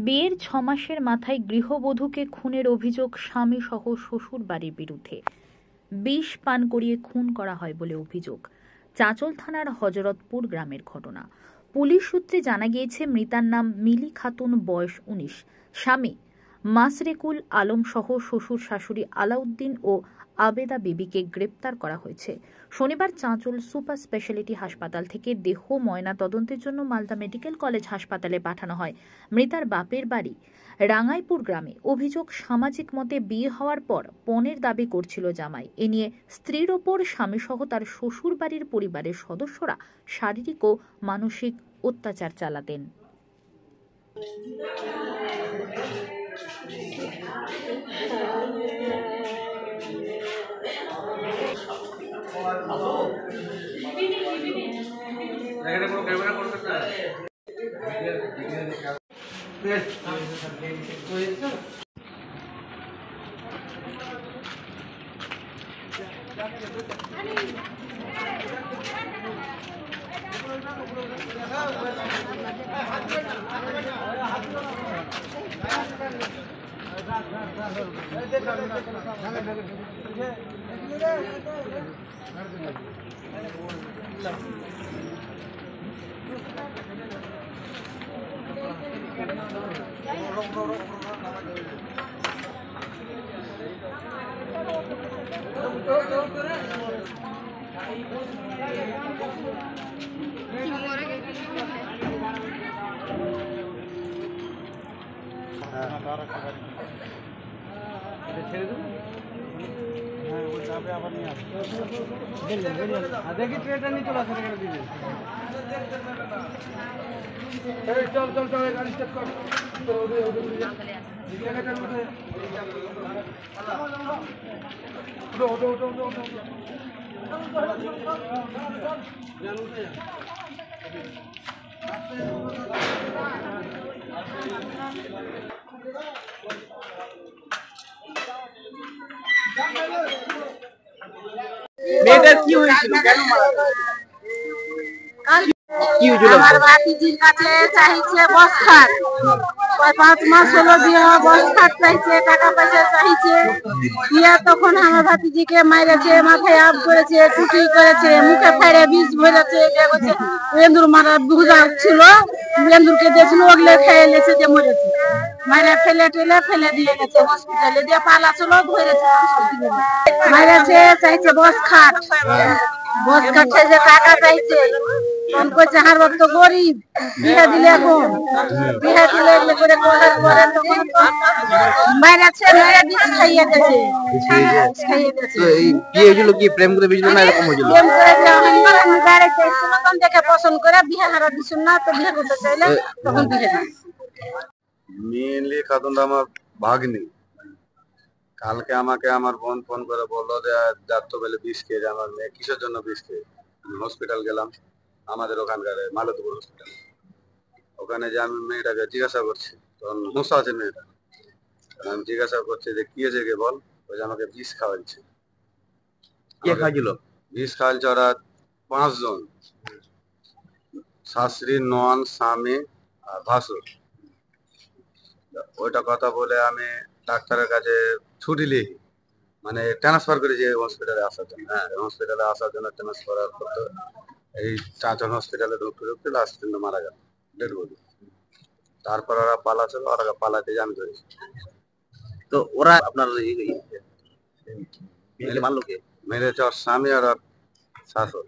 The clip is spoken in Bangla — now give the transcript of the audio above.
বিয়ের 6 মাসের মাথায় গৃহবধূকে খুনের অভিযোগ স্বামী সহ শ্বশুর বাড়ির বিরুদ্ধে। বিষ পান করিয়ে খুন করা হয় বলে অভিযোগ। চাঁচল থানার হজরতপুর গ্রামের ঘটনা। পুলিশ সূত্রে জানা গিয়েছে, মৃতার নাম মিলি খাতুন, বয়স 19। স্বামী মাসরেকুল আলম সহ শ্বশুর শাশুড়ি আলাউদ্দিন ও আবেদা বিবিকে গ্রেপ্তার করা হয়েছে। শনিবার চাঁচল সুপার স্পেশালিটি হাসপাতাল থেকে দেহ ময়না তদন্তের জন্য মালদা মেডিকেল কলেজ হাসপাতালে পাঠানো হয়। মৃতার বাপের বাড়ি রাঙ্গাইপুর গ্রামে। অভিযোগ, সামাজিক মতে বিয়ে হওয়ার পর পণের দাবি করছিল জামাই। এ নিয়ে স্ত্রীর ওপর স্বামী সহ তার শ্বশুর বাড়ির পরিবারের সদস্যরা শারীরিক ও মানসিক অত্যাচার চালাতেন। দেখি ট্রেনটা নিয়ে চলে আসে চল চল চল গাড়ি স্টার্ট কর। মেয়েটার কি হয়েছিল, কেন মারা গেল? কি হয়েছিল? আমার ভাতিজির কাছে চাইছে বস খাট, 5 মাস হলো বিয়ে, বস খাট চাইছে, টাকা পয়সা চাইছে। দিয়ে তখন আমার ভাতিজিকে মাইরেছে, মাথায় আপ করেছে, টুটি করেছে, মুখে ফাইরে বিষ ভরেছে। এন্দুর মারা বুঝা ছিল, এন্দুরকে দিয়েছিল, ওগুলো খেয়ে লেছে যে মরেছে। মাইরে ফেলে টেলে ফেলে দিয়ে গেছে হসপিটালে, দিয়ে পালা ছিল, ধরেছে মাইরেছে। চাইছে বস খাট, বস খাট চাইছে, টাকা চাইছে। ফোন করছে, হার তো গরিব, বিয়ে দিলে এখন বিয়ে দিলে এগুলো করে করার পরে তখন মাইরেছে, মেরে বিষ খাইয়ে গেছে, খাইয়ে গেছে। কি হয়েছিল? কি প্রেম করে বিয়েছিল না এরকম হয়েছিল? প্রেম করে আমি গাড়িতে তখন দেখে পছন্দ করে বিয়ে হারা দিছিল না, তো বিয়ে করতে চাইলে তখন বিয়ে দিল। মিলি খাতুন আমার ভাগ্নি। কালকে আমাকে আমার বোন ফোন করে বললো যে যাত্র বেলে বিষ খেয়েছে আমার মেয়ে। কিসের জন্য বিষ খেয়ে? হসপিটাল গেলাম, আমাদের ওখানকার মালতীপুর হসপিটাল। ওখানে যে আমি মেয়েটাকে জিজ্ঞাসা করছি, তখন মুসা আছে মেয়েটা, আমি জিজ্ঞাসা করছি যে কি হয়েছে কে বল। ওই যে আমাকে বিষ খাওয়াচ্ছে। কে খাইছিল? বিষ খাওয়াচ্ছে ওরা 5 জন, শাশুড়ি, নন, স্বামী আর ভাসুর। ওইটা কথা বলে আমি ডাক্তারের কাছে ছুটি লিখি, মানে ট্রান্সফার করেছি হসপিটালে আসার জন্য। হ্যাঁ, হসপিটালে আসার জন্য ট্রান্সফার করতে এই চাঁচল হসপিটালে ঢুকতে ঢুকতে লাস্ট দিন মারা গেল, ডেড বডি। তারপর ওরা পালাচ্ছিল, ওরা পালাতে আমি ধরেছি। তো ওরা আপনার মারলো কে? মেরেছে ওর স্বামী আর ওর শাশুড়।